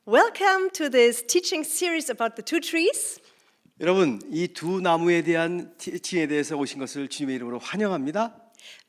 Welcome to this teaching series about the two trees. 여러분, 이 두 나무에 대한 티칭에 대해서 오신 것을 주님의 이름으로 환영합니다.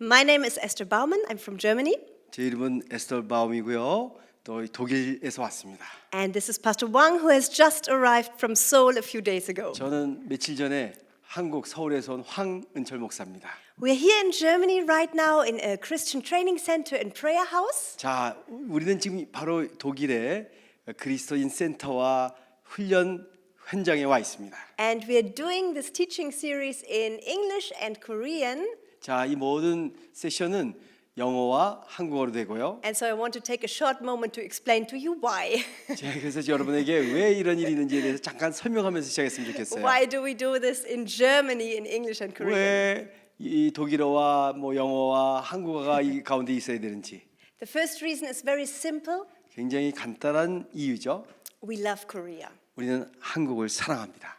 My name is Esther Baumann. I'm from Germany. 제 이름은 에스터 바움이고요. 또 독일에서 왔습니다. And this is Pastor Wang, who has just arrived from Seoul a few days ago. 저는 며칠 전에 한국 서울에서 온 황은철 목사입니다. We're here in Germany right now in a Christian training center and prayer house. 자, 우리는 지금 바로 독일의 그리스도인 센터와 훈련 현장에 와 있습니다. And we're doing this teaching series in English and Korean. 자, 이 모든 세션은 영어와 한국어로 되고요. And so I want to take a short moment to explain to you why. 제가 그래서 여러분에게 왜 이런 일이 있는지에 대해서 잠깐 설명하면서 시작했으면 좋겠어요. Why do we do this in Germany in English and Korean? 왜 이 독일어와 뭐 영어와 한국어가 이 가운데 있어야 되는지 The first reason is very simple. 굉장히 간단한 이유죠. We love Korea. 우리는 한국을 사랑합니다.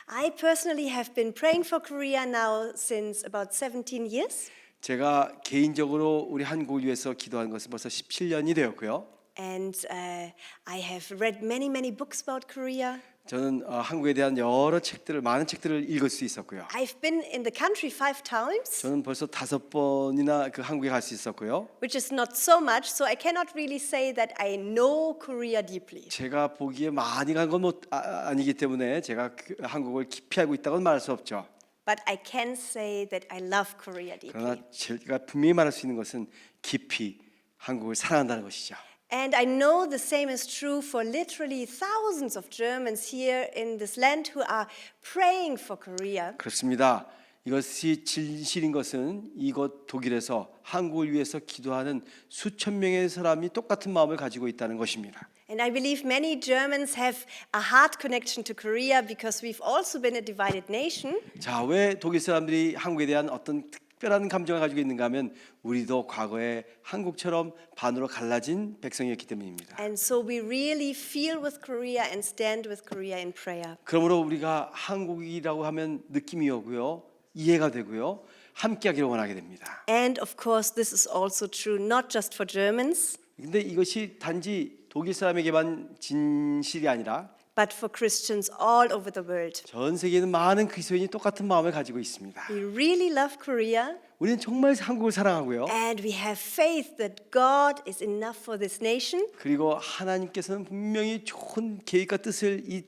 I personally have been praying for Korea now since about 17 years. 제가 개인적으로 우리 한국을 위해서 기도한 것은 벌써 17년이 되었고요. And I have read many books about Korea. 저는 한국에 대한 여러 책들을 많은 책들을 읽을 수 있었고요. I've been in the country 5 times, 저는 벌써 5번이나 그 한국에 갈 수 있었고요. which is not so much, so I cannot really say that I know Korea deeply. 제가 보기에 많이 간 건 아니기 때문에 제가 한국을 깊이 알고 있다고는 말할 수 없죠. But I can say that I love Korea 그러나 deeply. 제가 분명히 말할 수 있는 것은 깊이 한국을 사랑한다는 것이죠. And I know the same is true for literally thousands of Germans here in this land who are praying for Korea. 그렇습니다. 이것이 진실인 것은 이곳 독일에서 한국을 위해서 기도하는 수천 명의 사람이 똑같은 마음을 가지고 있다는 것입니다. And I believe many Germans have a heart connection to Korea because we've also been a divided nation. 자, 왜 독일 사람들이 한국에 대한 어떤 특별한 감정을 가지고 있는가 하면 우리도 과거에 한국처럼 반으로 갈라진 백성이었기 때문입니다. And so we really feel with Korea and stand with Korea in prayer. 그러므로 우리가 한국이라고 하면 느낌이 오고요. 이해가 되고요. 함께하기를 원하게 됩니다. And of course this is also true not just for Germans, 근데 이것이 단지 독일 사람에게만 진실이 아니라 but for Christians all over the world. 전 세계에 있는 많은 그리스도인이 똑같은 마음을 가지고 있습니다. We really love Korea 우리는 정말 한국을 사랑하고요. and we have faith that God is enough for this nation. 그리고 하나님께서는 분명히 좋은 계획과 뜻을 이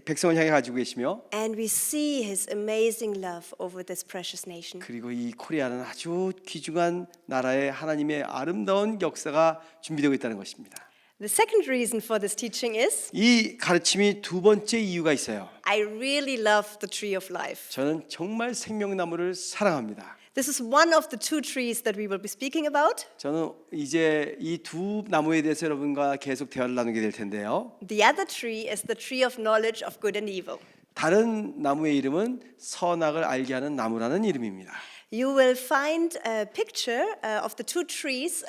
백성을 향해 가지고 계시며 And we see his amazing love over this precious nation. 그리고 이 코리아는 아주 귀중한 나라의 하나님의 아름다운 역사가 준비되고 있다는 것입니다. The second reason for this teaching is 이 가르침이 두 번째 이유가 있어요. I really love the tree of life. 저는 정말 생명나무를 사랑합니다. This is one of the two trees that we will be speaking about. 저는 이제 이 두 나무에 대해서 여러분과 계속 대화를 나누게 될 텐데요. The other tree is the tree of knowledge of good and evil. 다른 나무의 이름은 선악을 알게 하는 나무라는 이름입니다. You will find a picture of the two trees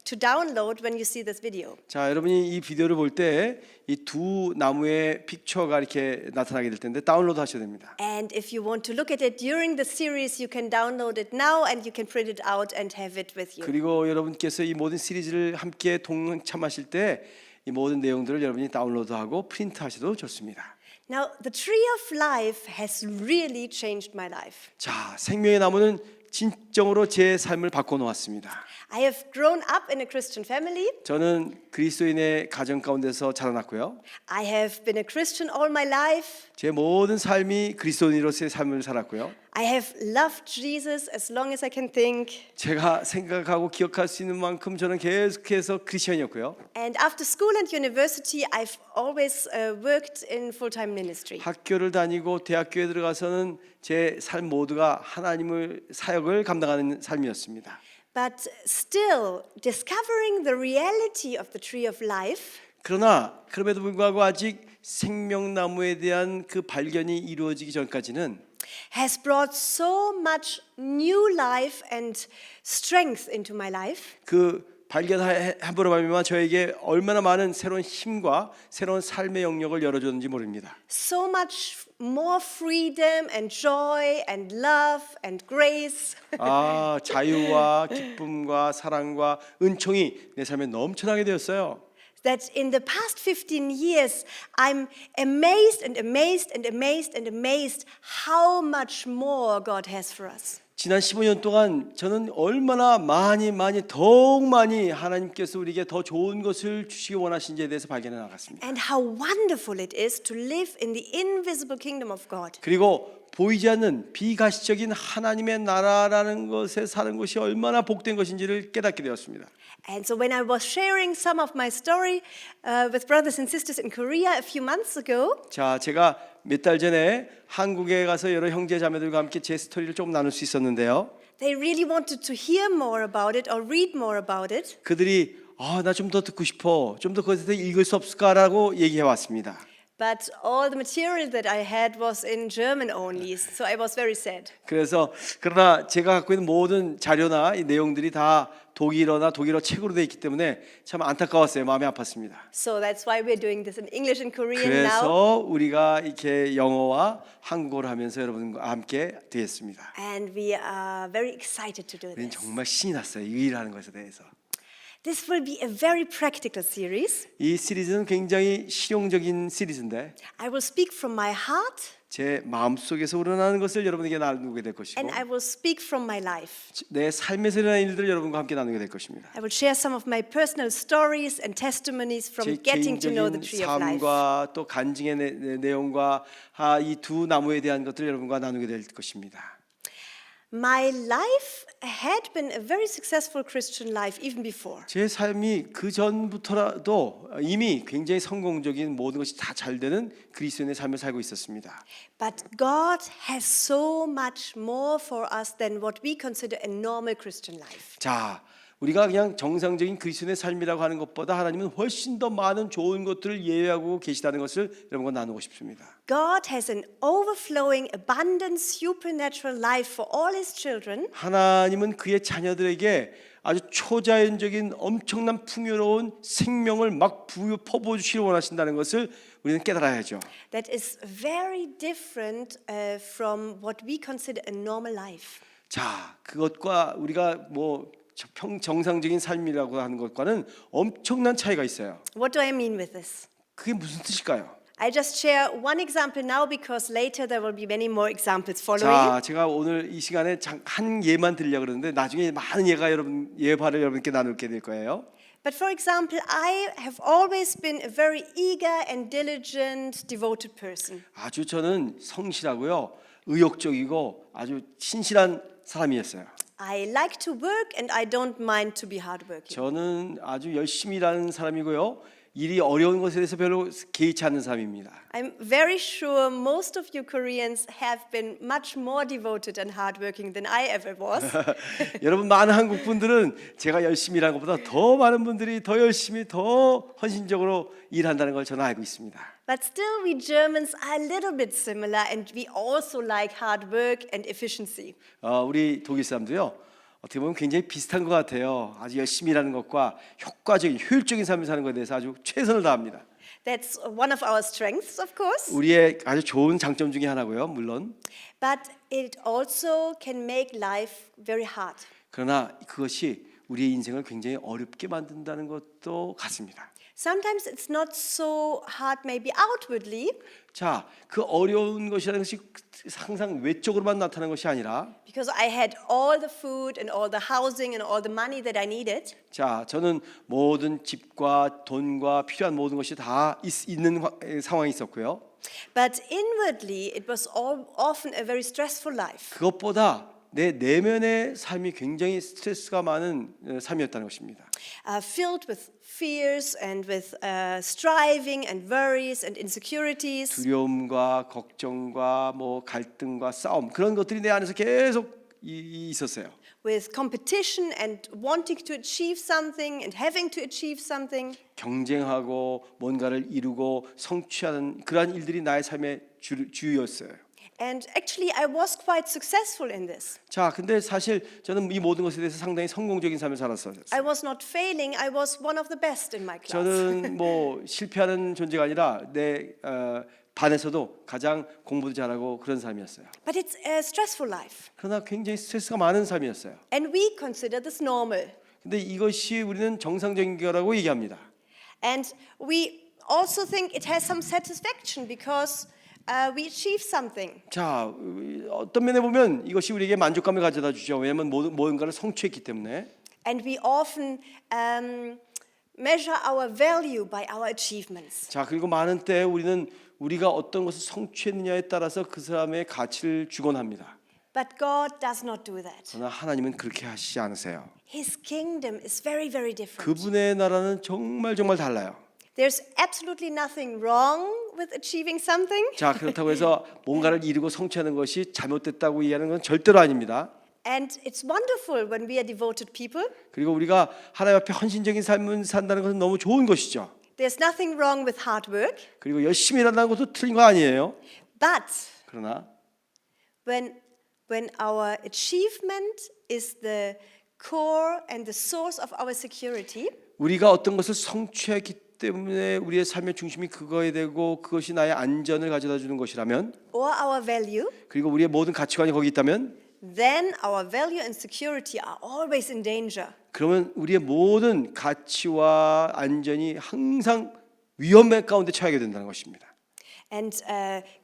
to download when you see this video. 자, 여러분이 이 비디오를 볼 때 이 두 나무의 픽처가 이렇게 나타나게 될 텐데 다운로드 하셔야 됩니다. And if you want to look at it during the series, you can download it now and you can print it out and have it with you. 그리고 여러분께서 이 모든 시리즈를 함께 동참하실 때 이 모든 내용들을 여러분이 다운로드하고 프린트하셔도 좋습니다. Now, the tree of life has really changed my life. 자, 생명의 나무는 진정으로 제 삶을 바꿔 놓았습니다. I have grown up in a Christian family. 저는 그리스도인의 가정 가운데서 자라났고요. I have been a Christian all my life. 제 모든 삶이 그리스도인으로서의 삶을 살았고요. I have loved Jesus as long as I can think. 제가 생각하고 기억할 수 있는 만큼 저는 계속해서 크리스천이었고요. And after school and university, I've always worked in full-time ministry. 학교를 다니고 대학교에 들어가서는 제 삶 모두가 하나님을 사역을 감당하는 삶이었습니다. But still, discovering the reality of the tree of life 그러나 그럼에도 불구하고 아직 생명나무에 대한 그 발견이 이루어지기 전까지는 has brought so much new life and strength into my life. 그 발견함으로 말미암아 저에게 얼마나 많은 새로운 힘과 새로운 삶의 영역을 열어줬는지 모릅니다. So much more freedom and joy and love and grace. 자유와 기쁨과 사랑과 은총이 내 삶에 넘쳐나게 되었어요. that in the past 15 years, I'm amazed and amazed and amazed and amazed how much more God has for us. 지난 15년 동안 저는 얼마나 더욱 많이 하나님께서 우리에게 더 좋은 것을 주시기 원하신지에 대해서 발견해 나갔습니다. And how wonderful it is to live in the invisible kingdom of God. 그리고 보이지 않는 비가시적인 하나님의 나라라는 것에 사는 것이 얼마나 복된 것인지를 깨닫게 되었습니다. And so when I was sharing some of my story with brothers and sisters in Korea a few months ago, 자, 제가 몇 달 전에 한국에 가서 여러 형제 자매들과 함께 제 스토리를 조금 나눌 수 있었는데요. they really wanted to hear more about it or read more about it. 그들이 나 좀 더 듣고 싶어, 좀 더 그것에 대해 읽을 수 없을까라고 얘기해 왔습니다. But all the material that I had was in German only, so I was very sad. 그러나 제가 갖고 있는 모든 자료나 이 내용들이 다 독일어나 독일어 책으로 되어 있기 때문에 참 안타까웠어요. 마음이 아팠습니다. So that's why we're doing this in English and Korean now. 그래서 우리가 이렇게 영어와 한국어를 하면서 여러분과 함께 되겠습니다. And we are very excited to do 우리는 this. 정말 신이 났어요. 이 일하는 것에 대해서. This will be a very practical series. 이 시리즈는 굉장히 실용적인 시리즈인데 I will speak from my heart 제 마음속에서 우러나는 것을 여러분에게 나누게 될 것이고 and I will speak from my life. 내 삶에서 일어나는 일들을 여러분과 함께 나누게 될 것입니다. I will share some of my personal stories and testimonies from 제 getting to know the 개인적인 tree of life. 삶과 또 간증의 내용과 이 두 나무에 대한 것들을 여러분과 나누게 될 것입니다. My life had been a very successful Christian life even before. 제 삶이 그 전부터라도 이미 굉장히 성공적인 모든 것이 다 잘 되는 그리스도인의 삶을 살고 있었습니다. But God has so much more for us than what we consider a normal Christian life. 자, 우리가 그냥 정상적인 그리스도인의 삶이라고 하는 것보다 하나님은 훨씬 더 많은 좋은 것들을 예외하고 계시다는 것을 여러분과 나누고 싶습니다. God has an overflowing, abundant, supernatural life for all His children. 하나님은 그의 자녀들에게 아주 초자연적인 엄청난 풍요로운 생명을 막 퍼부어 주시길 원하신다는 것을 우리는 깨달아야죠. That is very different from what we consider a normal life. 자, 그것과 우리가 정상적인 삶이라고 하는 것과는 엄청난 차이가 있어요. What do I mean with this? 그게 무슨 뜻일까요? I just share one example now because later there will be many more examples following. 자, 제가 오늘 이 시간에 한 예만 들려고 그러는데 나중에 많은 예화를 여러분께 나눌게 될 거예요. But for example, I have always been a very eager and diligent, devoted person. 아주 저는 성실하고요, 의욕적이고 아주 신실한 사람이었어요. I like to work and I don't mind to be hardworking. 저는 아주 열심히 일하는 사람이고요, 일이 어려운 것에 대해서 별로 개의치 않는 사람입니다. I'm very sure most of you Koreans have been much more devoted and hardworking than I ever was. 여러분 많은 한국 분들은 제가 열심히 일하는 것보다 더 많은 분들이 더 열심히 더 헌신적으로 일한다는 걸 저는 알고 있습니다. But still we Germans are a little bit similar and we also like hard work and efficiency. 우리 독일 사람도요, 어떻게 보면 굉장히 비슷한 것 같아요. 아주 열심히 일하는 것과 효과적인, 효율적인 삶을 사는 것에 대해서 아주 최선을 다합니다. That's one of our strengths, of course. 우리의 아주 좋은 장점 중에 하나고요, 물론. But it also can make life very hard. 그러나 그것이 우리의 인생을 굉장히 어렵게 만든다는 것도 같습니다. Sometimes it's not so hard maybe outwardly 자, 그 어려운 것이라는 것이 항상 외적으로만 나타나는 것이 아니라, because I had all the food and all the housing and all the money that I needed. 자, 저는 모든 집과 돈과 필요한 모든 것이 다 있는 상황이 있었고요. But inwardly it was often a very stressful life. 그것보다 내 내면의 삶이 굉장히 스트레스가 많은 삶이었다는 것입니다. Filled with fears and with striving and worries and insecurities. 두려움과 걱정과 갈등과 싸움, 그런 것들이 내 안에서 계속 있었어요. With competition and wanting to achieve something and having to achieve something. 경쟁하고 뭔가를 이루고 성취하는 그러한 일들이 나의 삶의 주였어요. And actually I was quite successful in this. 자, 근데 사실 저는 이 모든 것에 대해서 상당히 성공적인 삶을 살았어요. I was not failing. I was one of the best in my class. 저는 실패하는 존재가 아니라 내 반에서도 가장 공부도 잘하고 그런 삶이었어요. But it's a stressful life. 그러나 굉장히 스트레스가 많은 삶이었어요. And we consider this normal. 근데 이것이 우리는 정상적인 거라고 얘기합니다. And we also think it has some satisfaction because we achieve something. 자, 어떤 면에 보면 이것이 우리에게 만족감을 가져다 주죠. 왜냐하면 뭔가를 성취했기 때문에. And we often measure our value by our achievements. 자, 그리고 많은 때 우리는 우리가 어떤 것을 성취했느냐에 따라서 그 사람의 가치를 주곤 합니다. But God does not do that. 그러나 하나님은 그렇게 하시지 않으세요. His kingdom is very, very different. 그분의 나라는 정말 달라요. There's absolutely nothing wrong with achieving something. 자, 그렇다고 해서 뭔가를 이루고 성취하는 것이 잘못됐다고 이해하는 건 절대로 아닙니다. And it's wonderful when we are devoted people. 그리고 우리가 하나님 앞에 헌신적인 삶을 산다는 것은 너무 좋은 것이죠. There's nothing wrong with hard work. 그리고 열심히 일한다는 것도 틀린 거 아니에요. But 그러나 when our achievement is the core and the source of our security, 우리가 어떤 것을 성취했기 때문에 우리의 삶의 중심이 그거에 되고 그것이 나의 안전을 가져다 주는 것이라면, or our value, 그리고 우리의 모든 가치관이 거기 있다면, then our value and security are always in danger. 그러면 우리의 모든 가치와 안전이 항상 위험의 가운데 처하게 된다는 것입니다. And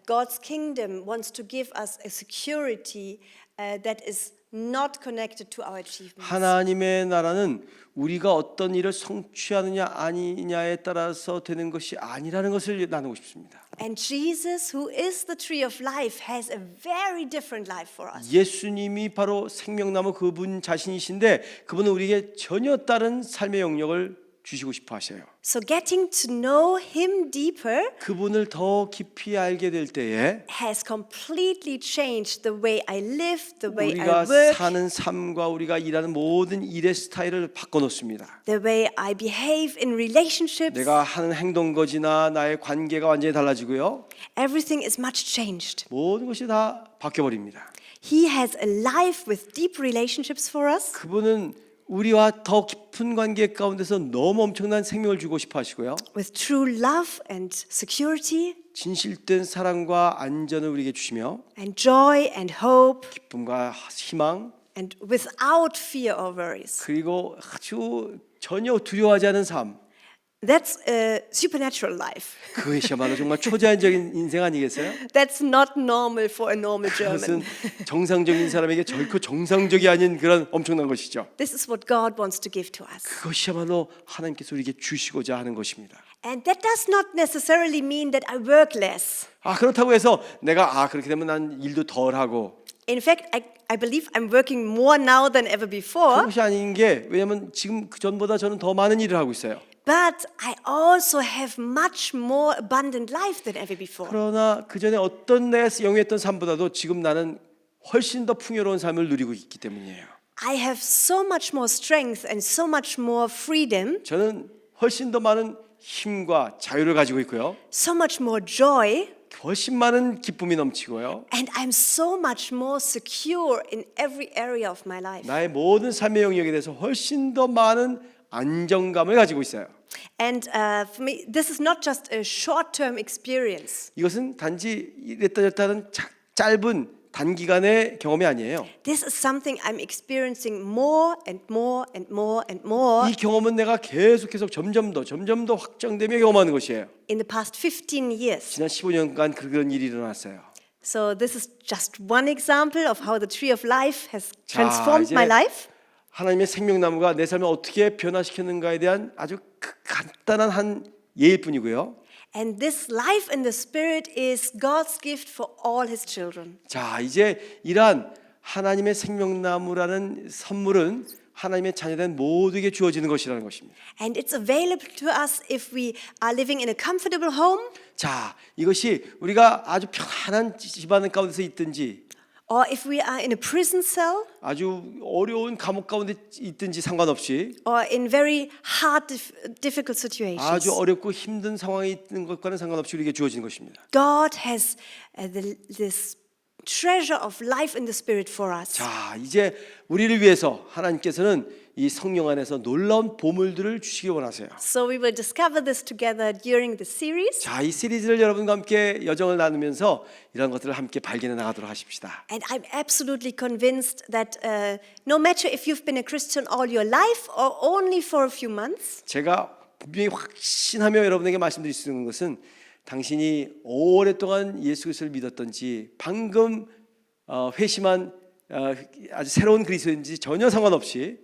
God's kingdom wants to give us a security that is not connected to our achievements. 하나님의 나라는 우리가 어떤 일을 성취하느냐 아니냐에 따라서 되는 것이 아니라는 것을 나누고 싶습니다. And Jesus, who is the tree of life, has a very different life for us. 예수님이 바로 생명나무 그분 자신이신데 그분은 우리에게 전혀 다른 삶의 영역을 주시고 싶어 하셔요. So getting to know him deeper 그분을 더 깊이 알게 될 때에 has completely changed the way I live, the way I 우리가 work, 사는 삶과 우리가 일하는 모든 일의 스타일을 바꿔놓습니다. the way I behave in relationships. 내가 하는 행동거지나 나의 관계가 완전히 달라지고요. Everything is much changed. 모든 것이 다 바뀌어버립니다. He has a life with deep relationships for us. 그분은 우리와 더 깊은 관계 가운데서 너무 엄청난 생명을 주고 싶어 하시고요. With true love and security 진실된 사랑과 안전을 우리에게 주시며 and joy and hope 기쁨과 희망 and without fear or worries. 그리고 아주 전혀 두려워하지 않은 삶. That's a supernatural life. 그것이야말로 정말 초자연적인 인생 아니겠어요? That's not normal for a normal 그것은 German. 정상적인 사람에게 결코 정상적이 아닌 그런 엄청난 것이죠. This is what God wants to give to us. 그것이야말로 하나님께서 우리에게 주시고자 하는 것입니다. And that does not necessarily mean that I work less. 그렇다고 해서 내가 그렇게 되면 난 일도 덜 하고 In fact, I believe I'm working more now than ever before. 그것이 아닌 게 왜냐하면 지금 그 전보다 저는 더 많은 일을 하고 있어요. But I also have much more abundant life than ever before. 그러나 그 전에 어떤 내 영위했던 삶보다도 지금 나는 훨씬 더 풍요로운 삶을 누리고 있기 때문이에요. I have so much more strength and so much more freedom, 저는 훨씬 더 많은 힘과 자유를 가지고 있고요. so much more joy, 훨씬 많은 기쁨이 넘치고요. and I'm so much more secure in every area of my life. 나의 모든 삶의 영역에 대해서 훨씬 더 많은 안정감을 가지고 있어요. And for me, this is not just a short-term experience. 이것은 단지 이랬다 저랬다 하는 짧은 단기간의 경험이 아니에요. This is something I'm experiencing more and more and more and more 이 경험은 내가 계속해서 점점 더 확장되며 경험하는 것이에요. in the past 15 years. 지난 15년간 그런 일이 일어났어요. So this is just one example of how the tree of life has 자, transformed 이제 my life. 하나님의 생명나무가 내 삶을 어떻게 변화시켰는가에 대한 아주 간단한 한 예일 뿐이고요. And this life in the Spirit is God's gift for all His children. 자, 이제 이러한 하나님의 생명나무라는 선물은 하나님의 자녀된 모두에게 주어지는 것이라는 것입니다. And it's available to us if we are living in a comfortable home, 자, 이것이 우리가 아주 편안한 집안 가운데서 있든지 or if we are in a prison cell, 아주 어려운 감옥 가운데 있든지 상관없이 or in very hard, difficult situations. 아주 어렵고 힘든 상황에 있는 것과는 상관없이 우리에게 주어지는 것입니다. God has this treasure of life in the Spirit for us. 자, 이제 우리를 위해서 하나님께서는 이 성령 안에서 놀라운 보물들을 주시기 원하세요. So we will discover this together during the series. 자, 이 시리즈를 여러분과 함께 여정을 나누면서 이런 것들을 함께 발견해 나가도록 하십시다. And I'm absolutely convinced that no matter if you've been a Christian all your life or only for a few months, 제가 분명히 확신하며 여러분에게 말씀드릴 수 있는 것은 당신이 오랫동안 예수 그리스도를 믿었던지 방금 회심한 아주 새로운 그리스도인지 전혀 상관없이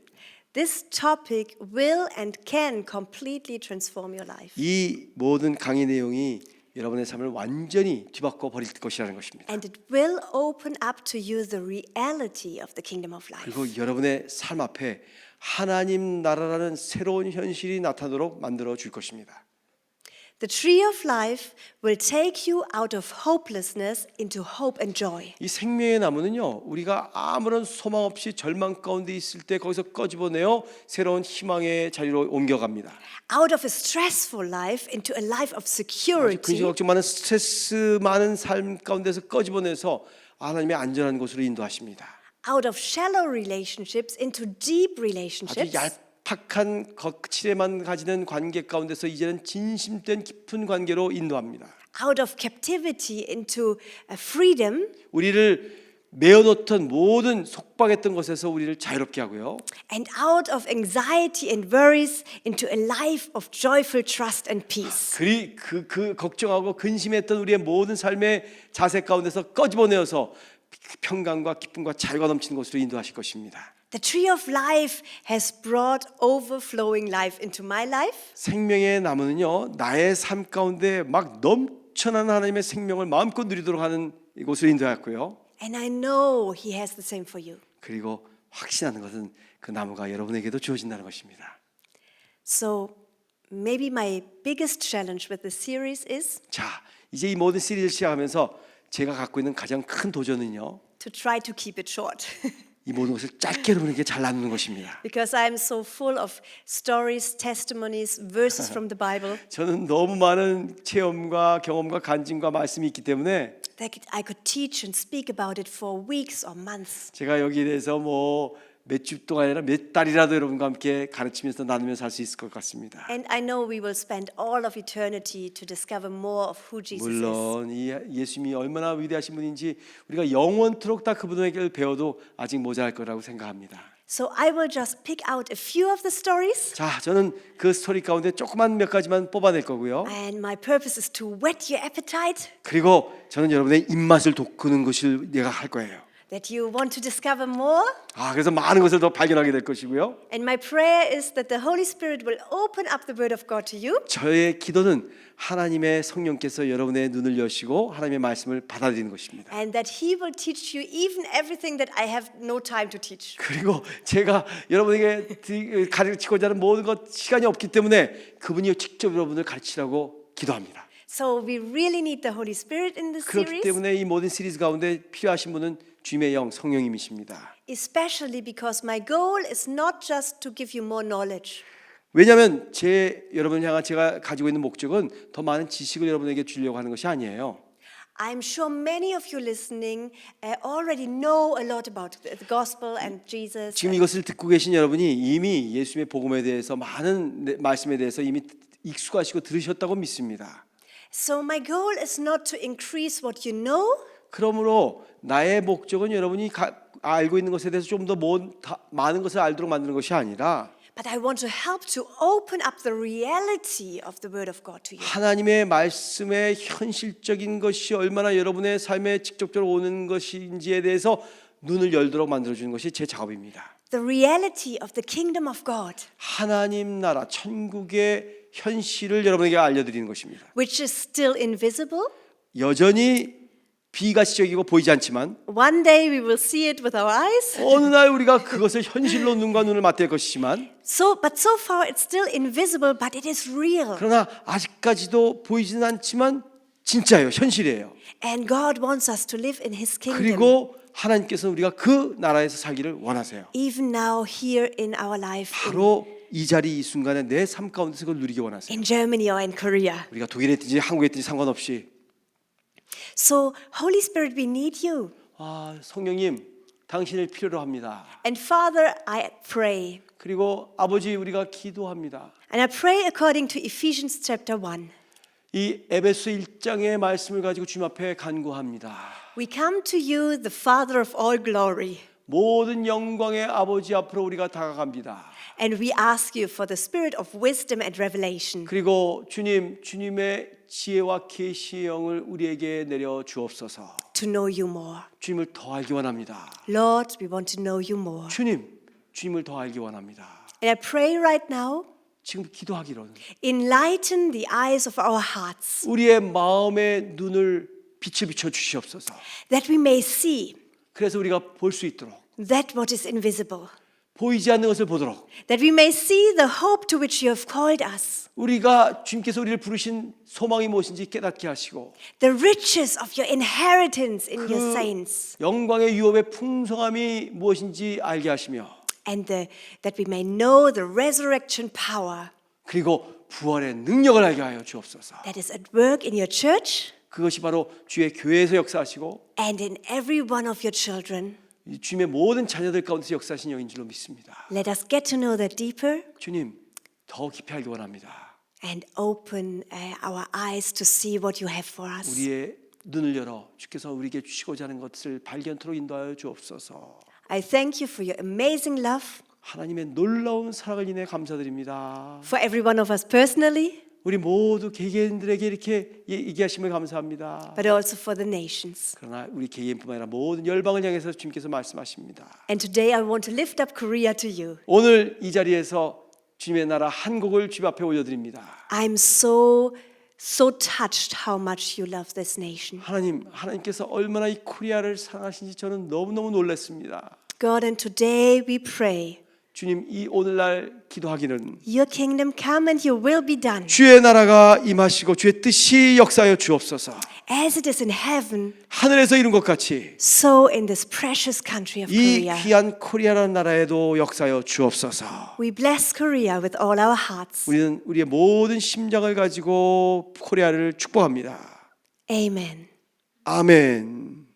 this topic will and can completely transform your life. 이 모든 강의 내용이 여러분의 삶을 완전히 뒤바꿔 버릴 것이라는 것입니다. And it will open up to you the reality of the kingdom of life. 그리고 여러분의 삶 앞에 하나님 나라라는 새로운 현실이 나타나도록 만들어 줄 것입니다. The tree of life will take you out of hopelessness into hope and joy. 이 생명의 나무는요, 우리가 아무런 소망 없이 절망 가운데 있을 때 거기서 꺼집어내어 새로운 희망의 자리로 옮겨갑니다. Out of a stressful life into a life of security. 근심 걱정 많은 스트레스 많은 삶 가운데서 꺼집어내서 하나님의 안전한 곳으로 인도하십니다. Out of shallow relationships into deep 아주 relationships. 얄팍한 거칠에만 가지는 관계 가운데서 이제는 진심된 깊은 관계로 인도합니다. Out of captivity into freedom. 우리를 메어놓던 모든 속박했던 것에서 우리를 자유롭게 하고요. And out of anxiety and worries into a life of joyful trust and peace. 그 걱정하고 근심했던 우리의 모든 삶의 자세 가운데서 꺼집어내어서 평강과 기쁨과 자유가 넘치는 곳으로 인도하실 것입니다. The tree of life has brought overflowing life into my life. 생명의 나무는요, 나의 삶 가운데 막 넘쳐나는 하나님의 생명을 마음껏 누리도록 하는 곳으로 인도했고요. And I know He has the same for you. 그리고 확신하는 것은 그 나무가 여러분에게도 주어진다는 것입니다. So maybe my biggest challenge with this series is 자, 이제 이 모든 시리즈를 시작하면서 제가 갖고 있는 가장 큰 도전은요, to try to keep it short. 이 모든 것을 짧게 여러분에게 잘 나누는 것입니다. Because I'm so full of stories, testimonies, verses from the Bible 저는 너무 많은 체험과 경험과 간증과 말씀이 있기 때문에 that I could teach and speak about it for weeks or months. 제가 여기에 대해서 뭐 몇 주 동안 아니라 몇 달이라도 여러분과 함께 가르치면서 나누면서 할 수 있을 것 같습니다. And I know we will spend all of eternity to discover more of who Jesus is. 물론 이 예수님이 얼마나 위대하신 분인지 우리가 영원토록 다 그분에게 배워도 아직 모자랄 거라고 생각합니다. So I will just pick out a few of the stories. 자, 저는 그 스토리 가운데 조그만 몇 가지만 뽑아낼 거고요. And my purpose is to whet your appetite, 그리고 저는 여러분의 입맛을 돋구는 것을 내가 할 거예요. that you want to discover more. 그래서 많은 것을 더 발견하게 될 것이고요. And my prayer is that the Holy Spirit will open up the Word of God to you. 저의 기도는 하나님의 성령께서 여러분의 눈을 여시고 하나님의 말씀을 받아들이는 것입니다. And that He will teach you even everything that I have no time to teach. 그리고 제가 여러분에게 가르치고자 하는 모든 것 시간이 없기 때문에 그분이 직접 여러분을 가르치라고 기도합니다. So we really need the Holy Spirit in this 그렇기 series, 때문에 이 모든 시리즈 가운데 필요하신 분은 주님의 영 성령님이십니다. especially because my goal is not just to give you more knowledge. 왜냐하면 여러분을 향한 제가 가지고 있는 목적은 더 많은 지식을 여러분에게 주려고 하는 것이 아니에요. I'm sure many of you listening already know a lot about the gospel and Jesus. 지금 이것을 듣고 계신 여러분이 이미 예수님의 복음에 대해서 많은 말씀에 대해서 이미 익숙하시고 들으셨다고 믿습니다. So my goal is not to increase what you know, 그러므로 나의 목적은 여러분이 알고 있는 것에 대해서 좀 더 많은 것을 알도록 만드는 것이 아니라 but I want to help to open up the reality of the Word of God to you. 하나님의 말씀의 현실적인 것이 얼마나 여러분의 삶에 직접적으로 오는 것인지에 대해서 눈을 열도록 만들어주는 것이 제 작업입니다. The reality of the kingdom of God, 하나님 나라 천국의 현실을 여러분에게 알려드리는 것입니다. which is still invisible. 여전히 비가시적이고 보이지 않지만 One day we will see it with our eyes. 어느 날 우리가 그것을 현실로 눈과 눈을 맞댈 것이지만 But so far it's still invisible, but it is real. 그러나 아직까지도 보이지는 않지만 진짜예요. 현실이에요. And God wants us to live in His kingdom. 그리고 하나님께서는 우리가 그 나라에서 살기를 원하세요. Even now here in our life 바로 이 자리 이 순간에 내 삶 가운데서 그걸 누리기 원하세요. in Germany or in Korea. 우리가 독일에 있든지 한국에 있든지 상관없이 So Holy Spirit, we need you. 성령님 당신을 필요로 합니다. And Father, I pray. 그리고 아버지 우리가 기도합니다. And I pray according to Ephesians chapter 1. 이 에베소 1장의 말씀을 가지고 주님 앞에 간구합니다. We come to you, the Father of all glory. 모든 영광의 아버지 앞으로 우리가 다가갑니다. And we ask you for the spirit of wisdom and revelation. 그리고 주님의 지혜와 계시의 영을 우리에게 내려 주옵소서. To know you more. 주님을 더 알기 원합니다. Lord, we want to know you more. 주님을 더 알기 원합니다. And I pray right now, 지금 기도하기로는 enlighten the eyes of our hearts, 우리의 마음의 눈을 빛을 비춰 주시옵소서. that we may see 그래서 우리가 볼 수 있도록, that what is invisible, 보이지 않는 것을 보도록, that we may see the hope to which you have called us, 우리가 주님께서 우리를 부르신 소망이 무엇인지 깨닫게 하시고, the riches of your inheritance in your 그 saints, 영광의 유업의 풍성함이 무엇인지 알게 하시며, and that we may know the resurrection power 그리고 부활의 능력을 알게 하여 주옵소서. that is at work in your church 그것이 바로 주의 교회에서 역사하시고 and in every one of your children. 이 주님의 모든 자녀들 가운데서 역사하신 영인 줄로 믿습니다. Let us get to know that deeper 주님, 더 깊이 알기 원합니다. and open our eyes to see what you have for us. 우리의 눈을 열어 주께서 우리에게 주시고자 하는 것을 발견토록 인도하여 주옵소서. I thank you for your amazing love 하나님의 놀라운 사랑을 인해 감사드립니다. for every one of us personally, 우리 모두 개개인들에게 이렇게 얘기하심을 감사합니다. but also for the nations. 그러나 우리 개개인뿐만 아니라 모든 열방을 향해서 주님께서 말씀하십니다. And today I want to lift up Korea to you. 오늘 이 자리에서 주님의 나라 한국을 주님 앞에 올려드립니다. I'm so touched how much you love this nation. 하나님께서 얼마나 이 코리아를 사랑하신지 저는 너무너무 놀랐습니다. God, and today we pray, 주님, 이 오늘날 기도하기는 your kingdom come and your will be done. 주의 나라가 임하시고 주의 뜻이 역사하여 주옵소서. As it is in heaven, 하늘에서 이룬 것 같이 so in this precious country of 이 Korea. 귀한 코리아라는 나라에도 역사하여 주옵소서. We bless Korea with all our hearts. 우리는 우리의 모든 심장을 가지고 코리아를 축복합니다. Amen. 아멘.